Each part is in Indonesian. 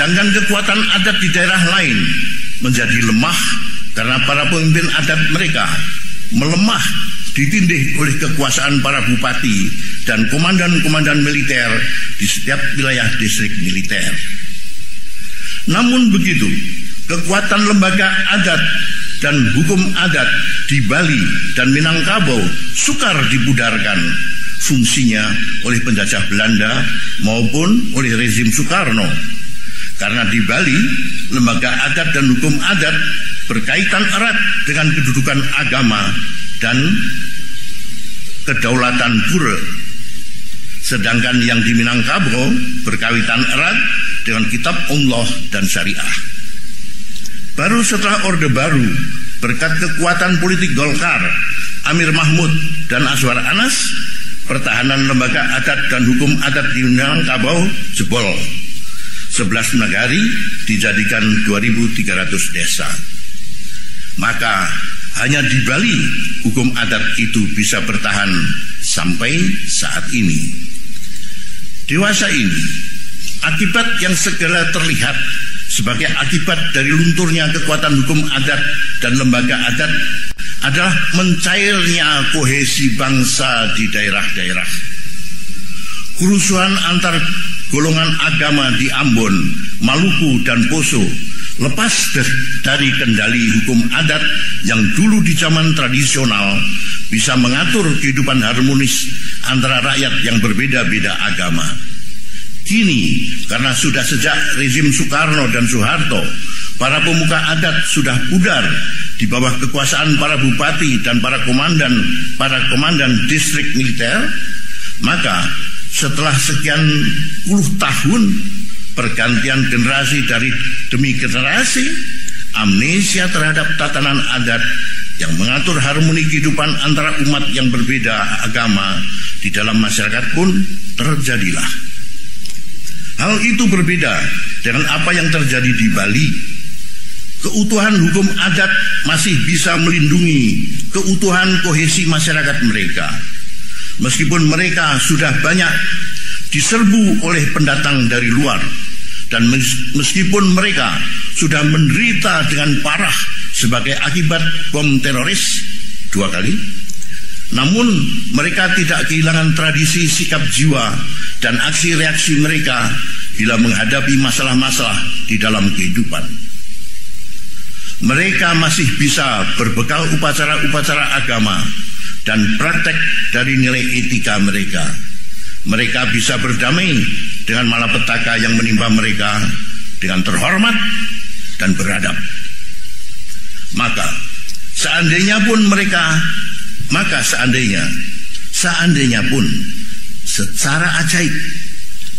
Sedangkan kekuatan adat di daerah lain menjadi lemah karena para pemimpin adat mereka melemah ditindih oleh kekuasaan para bupati dan komandan-komandan militer di setiap wilayah distrik militer. Namun begitu, kekuatan lembaga adat dan hukum adat di Bali dan Minangkabau sukar dibudarkan fungsinya oleh penjajah Belanda maupun oleh rezim Soekarno. Karena di Bali, lembaga adat dan hukum adat berkaitan erat dengan kedudukan agama dan kedaulatan pura. Sedangkan yang di Minangkabau berkaitan erat dengan kitab Allah dan syariah. Baru setelah Orde Baru, berkat kekuatan politik Golkar, Amir Mahmud dan Azwar Anas, pertahanan lembaga adat dan hukum adat di Minangkabau jebol. 11 nagari dijadikan 2.300 desa. Maka hanya di Bali hukum adat itu bisa bertahan sampai saat ini. Dewasa ini, akibat yang segera terlihat sebagai akibat dari lunturnya kekuatan hukum adat dan lembaga adat adalah mencairnya kohesi bangsa di daerah-daerah. Kerusuhan antar golongan agama di Ambon, Maluku, dan Poso lepas dari kendali hukum adat yang dulu di zaman tradisional bisa mengatur kehidupan harmonis antara rakyat yang berbeda-beda agama. Kini, karena sudah sejak rezim Soekarno dan Soeharto, para pemuka adat sudah pudar di bawah kekuasaan para bupati dan para komandan distrik militer, maka setelah sekian puluh tahun pergantian generasi demi generasi, amnesia terhadap tatanan adat yang mengatur harmoni kehidupan antara umat yang berbeda agama di dalam masyarakat pun terjadilah. Hal itu berbeda dengan apa yang terjadi di Bali. Keutuhan hukum adat masih bisa melindungi keutuhan kohesi masyarakat mereka. Meskipun mereka sudah banyak diserbu oleh pendatang dari luar, dan meskipun mereka sudah menderita dengan parah sebagai akibat bom teroris 2 kali, namun mereka tidak kehilangan tradisi sikap jiwa dan aksi reaksi mereka bila menghadapi masalah-masalah di dalam kehidupan. Mereka masih bisa berbekal upacara-upacara agama dan praktek dari nilai etika mereka. Mereka bisa berdamai dengan malapetaka yang menimpa mereka dengan terhormat dan beradab. Maka seandainya pun secara ajaib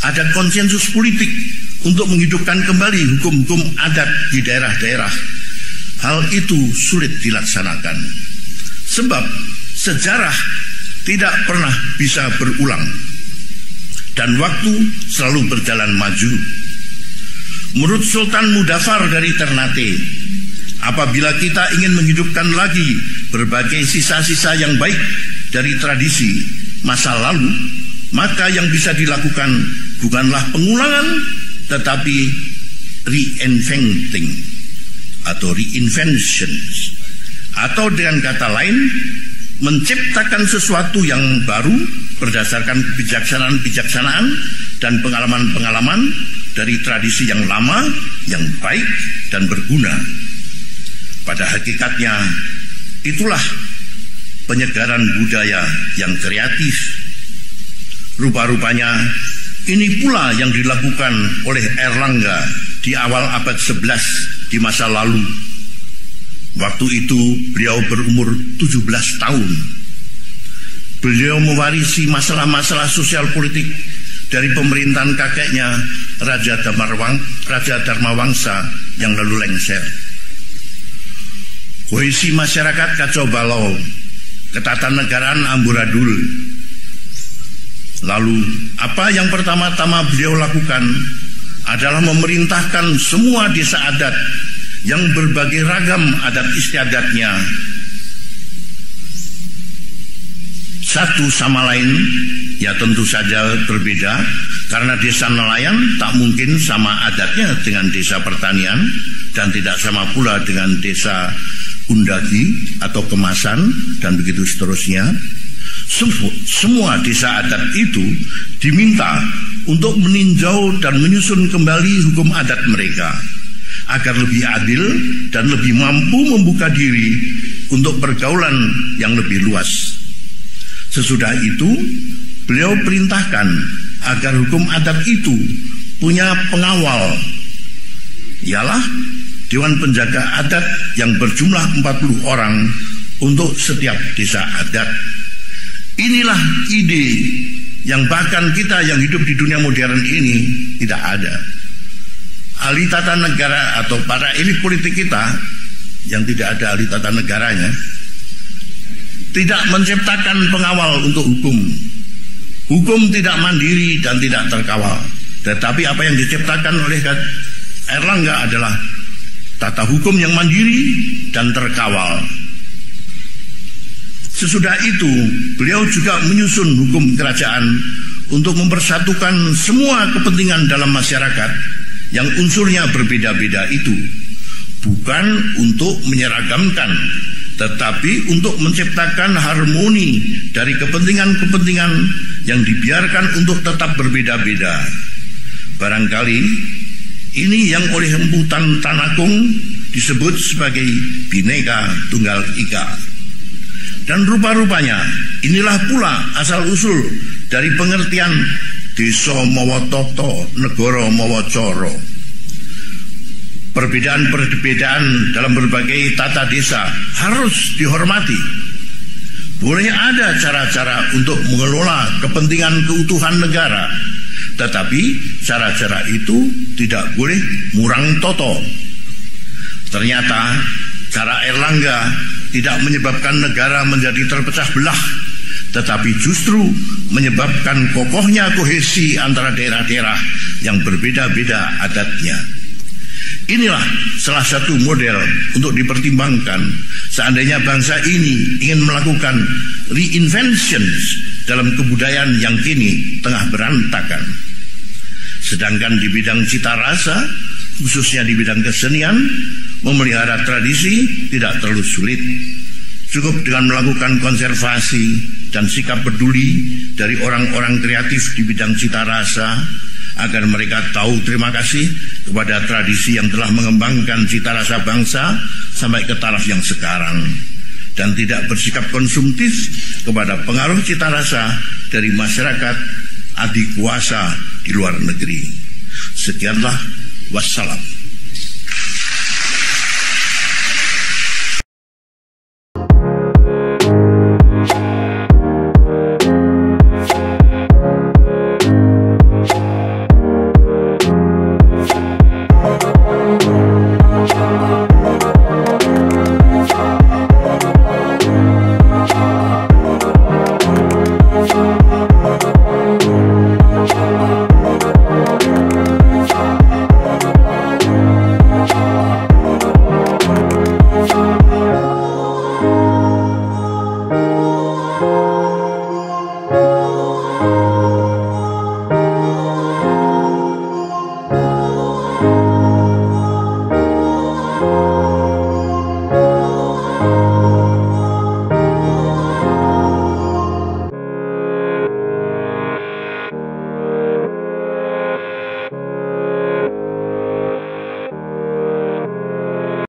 ada konsensus politik untuk menghidupkan kembali hukum-hukum adat di daerah-daerah, hal itu sulit dilaksanakan. Sebab sejarah tidak pernah bisa berulang dan waktu selalu berjalan maju. Menurut Sultan Mudafar dari Ternate, apabila kita ingin menghidupkan lagi berbagai sisa-sisa yang baik dari tradisi masa lalu, maka yang bisa dilakukan bukanlah pengulangan, tetapi reinventing atau reinvention, atau dengan kata lain menciptakan sesuatu yang baru berdasarkan kebijaksanaan dan pengalaman-pengalaman dari tradisi yang lama, yang baik dan berguna. Pada hakikatnya itulah penyegaran budaya yang kreatif. Rupa-rupanya ini pula yang dilakukan oleh Erlangga di awal abad 11 di masa lalu. Waktu itu beliau berumur 17 tahun. Beliau mewarisi masalah-masalah sosial politik dari pemerintahan kakeknya Raja Dharmawangsa yang lalu lengser. Kohesi masyarakat kacau balau, ketatanegaraan amburadul. Lalu apa yang pertama-tama beliau lakukan adalah memerintahkan semua desa adat yang berbagai ragam adat istiadatnya satu sama lain Ya tentu saja berbeda, karena desa nelayan tak mungkin sama adatnya dengan desa pertanian, dan tidak sama pula dengan desa undagi atau kemasan, dan begitu seterusnya. Semua desa adat itu diminta untuk meninjau dan menyusun kembali hukum adat mereka agar lebih adil dan lebih mampu membuka diri untuk pergaulan yang lebih luas. Sesudah itu, beliau perintahkan agar hukum adat itu punya pengawal, ialah Dewan Penjaga Adat yang berjumlah 40 orang untuk setiap desa adat. Inilah ide yang bahkan kita yang hidup di dunia modern ini tidak ada. Ahli tata negara atau para elit politik kita yang tidak ada ahli tata negaranya tidak menciptakan pengawal untuk hukum. Hukum tidak mandiri dan tidak terkawal. Tetapi apa yang diciptakan oleh Airlangga adalah tata hukum yang mandiri dan terkawal. Sesudah itu, beliau juga menyusun hukum kerajaan untuk mempersatukan semua kepentingan dalam masyarakat yang unsurnya berbeda-beda itu, bukan untuk menyeragamkan, tetapi untuk menciptakan harmoni dari kepentingan-kepentingan yang dibiarkan untuk tetap berbeda-beda. Barangkali ini yang oleh Empu Tanakung disebut sebagai Bhinneka Tunggal Ika. Dan rupa-rupanya inilah pula asal-usul dari pengertian desa mawa tata, negara mawa cara. Perbedaan-perbedaan dalam berbagai tata desa harus dihormati. Boleh ada cara-cara untuk mengelola kepentingan keutuhan negara, tetapi cara-cara itu tidak boleh murang toto. Ternyata cara Airlangga tidak menyebabkan negara menjadi terpecah belah, tetapi justru menyebabkan kokohnya kohesi antara daerah-daerah yang berbeda-beda adatnya. Inilah salah satu model untuk dipertimbangkan seandainya bangsa ini ingin melakukan reinvention dalam kebudayaan yang kini tengah berantakan. Sedangkan di bidang cita rasa, khususnya di bidang kesenian, memelihara tradisi tidak terlalu sulit. Cukup dengan melakukan konservasi dan sikap peduli dari orang-orang kreatif di bidang cita rasa agar mereka tahu terima kasih kepada tradisi yang telah mengembangkan cita rasa bangsa sampai ke taraf yang sekarang, dan tidak bersikap konsumtif kepada pengaruh cita rasa dari masyarakat adik kuasa di luar negeri. Sekianlah, wassalam.